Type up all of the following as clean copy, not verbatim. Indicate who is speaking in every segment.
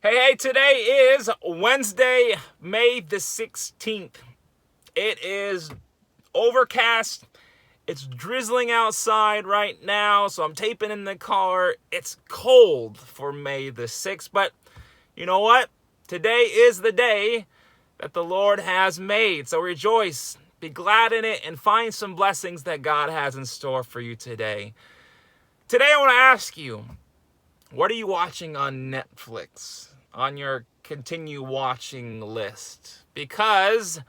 Speaker 1: Hey, today is Wednesday, May the 16th. It is overcast. It's drizzling outside right now, so I'm taping in the car. It's cold for May the 6th, but you know what? Today is the day that the Lord has made, so rejoice, be glad in it, and find some blessings that God has in store for you today. Today I want to ask you, what are you watching on Netflix? On your continue watching list? Because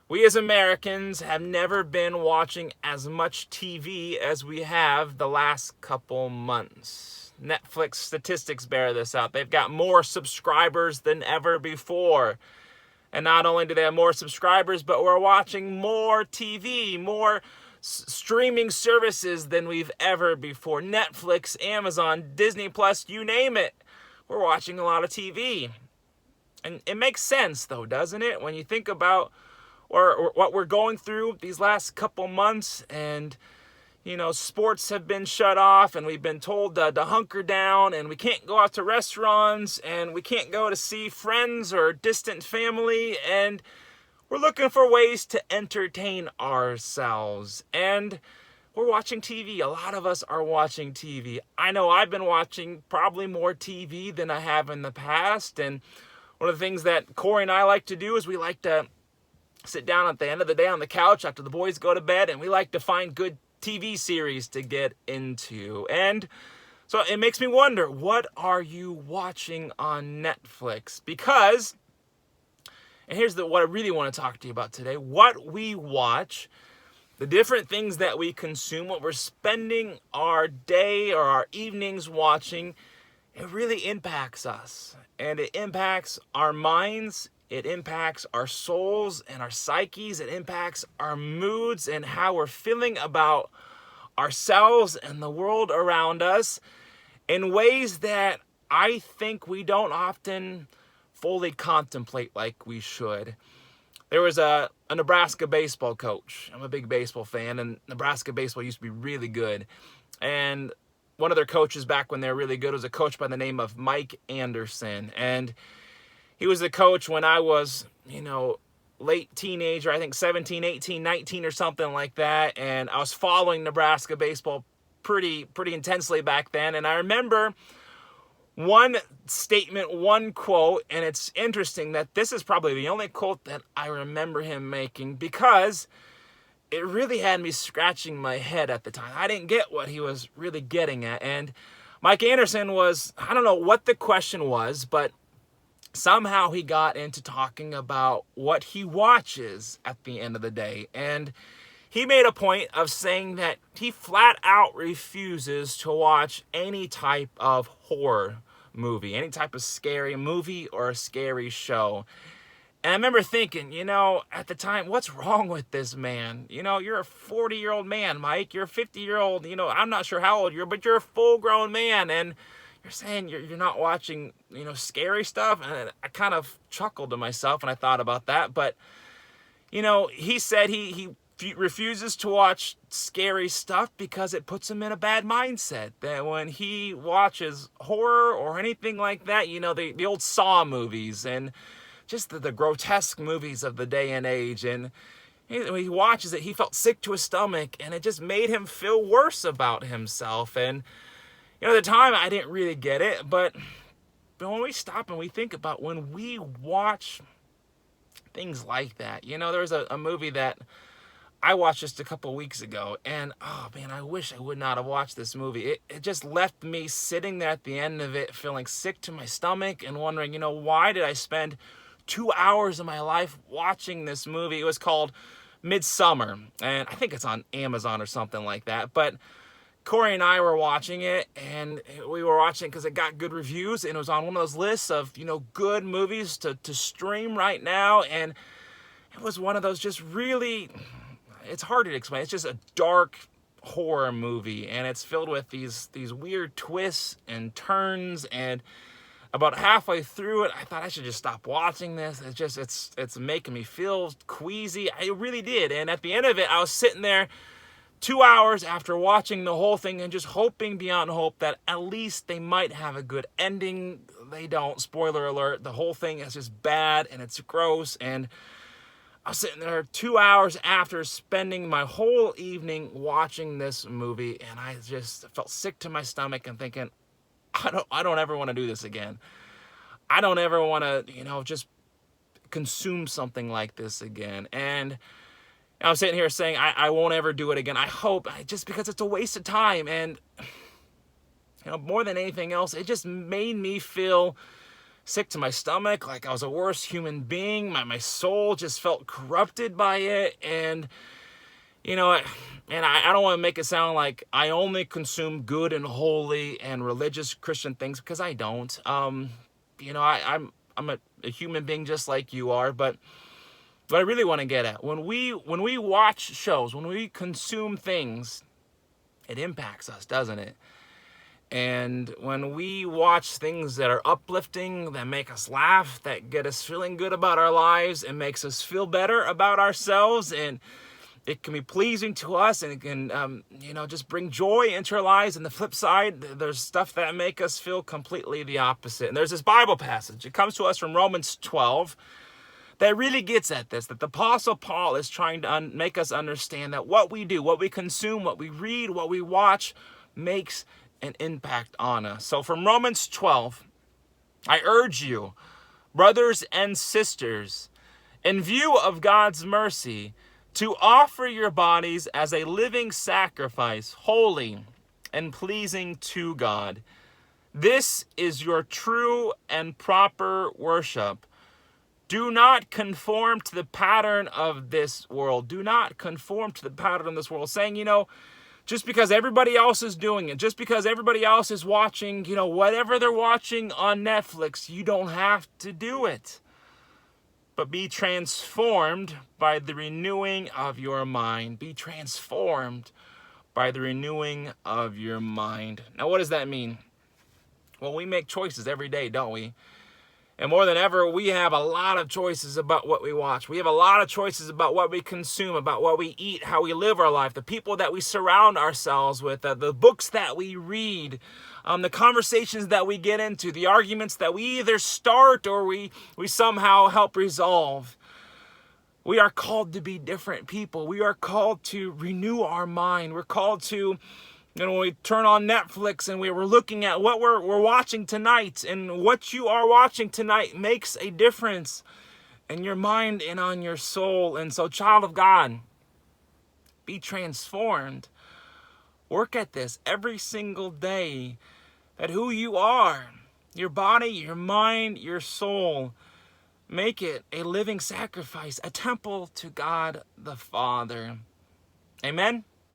Speaker 1: we as Americans have never been watching as much TV as we have the last couple months. Netflix statistics bear this out. They've got more subscribers than ever before. And not only do they have more subscribers, but we're watching more TV, more streaming services than we've ever before. Netflix, Amazon, Disney Plus, you name it. We're watching a lot of TV. And it makes sense, though, doesn't it? When you think about or what we're going through these last couple months, and, you know, sports have been shut off, and we've been told to hunker down, and we can't go out to restaurants, and we can't go to see friends or distant family, and we're looking for ways to entertain ourselves. And we're watching TV. A lot of us are watching TV. I know I've been watching probably more TV than I have in the past. And one of the things that Corey and I like to do is we like to sit down at the end of the day on the couch after the boys go to bed, and we like to find good TV series to get into. And so it makes me wonder, what are you watching on Netflix? Because, and here's what I really want to talk to you about today, what we watch, the different things that we consume, what we're spending our day or our evenings watching, it really impacts us. And it impacts our minds, it impacts our souls and our psyches, it impacts our moods and how we're feeling about ourselves and the world around us in ways that I think we don't often fully contemplate like we should. There was a Nebraska baseball coach. I'm a big baseball fan, and Nebraska baseball used to be really good. And one of their coaches back when they were really good was a coach by the name of Mike Anderson. And he was the coach when I was, late teenager, I think 17, 18, 19 or something like that. And I was following Nebraska baseball pretty intensely back then. And I remember one statement, one quote, and it's interesting that this is probably the only quote that I remember him making, because it really had me scratching my head at the time. I didn't get what he was really getting at. And Mike Anderson was, I don't know what the question was, but somehow he got into talking about what he watches at the end of the day. And he made a point of saying that he flat out refuses to watch any type of horror movie, any type of scary movie or a scary show. And I remember thinking, at the time, what's wrong with this man? You're a 40-year-old man, Mike. You're a 50-year-old, I'm not sure how old you are, but you're a full-grown man. And you're saying you're not watching, scary stuff? And I kind of chuckled to myself when I thought about that. But, he said he refuses to watch scary stuff because it puts him in a bad mindset. That when he watches horror or anything like that, the old Saw movies and just the grotesque movies of the day and age, and when he watches it, he felt sick to his stomach, and it just made him feel worse about himself. And at the time, I didn't really get it, but when we stop and we think about when we watch things like that, there was a movie that I watched just a couple weeks ago, and oh man, I wish I would not have watched this movie. It just left me sitting there at the end of it feeling sick to my stomach and wondering, why did I spend 2 hours of my life watching this movie? It was called Midsummer, and I think it's on Amazon or something like that. But Corey and I were watching it, and we were watching it because it got good reviews, and it was on one of those lists of, good movies to stream right now. And it was one of those just really, it's hard to explain. It's just a dark horror movie, and it's filled with these weird twists and turns. And about halfway through it, I thought I should just stop watching this. It's making me feel queasy. I really did. And at the end of it, I was sitting there 2 hours after watching the whole thing and just hoping beyond hope that at least they might have a good ending. they don't. Spoiler alert, the whole thing is just bad and it's gross. And I was sitting there 2 hours after spending my whole evening watching this movie, and I just felt sick to my stomach and thinking, I don't ever want to do this again. I don't ever want to, just consume something like this again. And I'm sitting here saying I won't ever do it again. I hope, just because it's a waste of time. And more than anything else, it just made me feel sick to my stomach, like I was a worse human being. My soul just felt corrupted by it. And I don't want to make it sound like I only consume good and holy and religious Christian things, because I don't. I'm a human being just like you are. But what I really want to get at, when we watch shows, when we consume things, it impacts us, doesn't it? And when we watch things that are uplifting, that make us laugh, that get us feeling good about our lives, and makes us feel better about ourselves, and it can be pleasing to us, and it can, just bring joy into our lives. And the flip side, there's stuff that make us feel completely the opposite. And there's this Bible passage. It comes to us from Romans 12 that really gets at this, that the Apostle Paul is trying to make us understand that what we do, what we consume, what we read, what we watch makes an impact on us. So from Romans 12, I urge you, brothers and sisters, in view of God's mercy, to offer your bodies as a living sacrifice, holy and pleasing to God. This is your true and proper worship. Do not conform to the pattern of this world. Do not conform to the pattern of this world. Saying, just because everybody else is doing it, just because everybody else is watching, whatever they're watching on Netflix, you don't have to do it. But be transformed by the renewing of your mind. Be transformed by the renewing of your mind. Now, what does that mean? Well, we make choices every day, don't we? And more than ever, we have a lot of choices about what we watch. We have a lot of choices about what we consume, about what we eat, how we live our life, the people that we surround ourselves with, the books that we read, the conversations that we get into, the arguments that we either start or we somehow help resolve. We are called to be different people. We are called to renew our mind. We're called to, when we turn on Netflix and we're looking at what we're watching tonight, and what you are watching tonight makes a difference in your mind and on your soul. And so, child of God, be transformed. Work at this every single day, that who you are, your body, your mind, your soul, make it a living sacrifice, a temple to God the Father. Amen?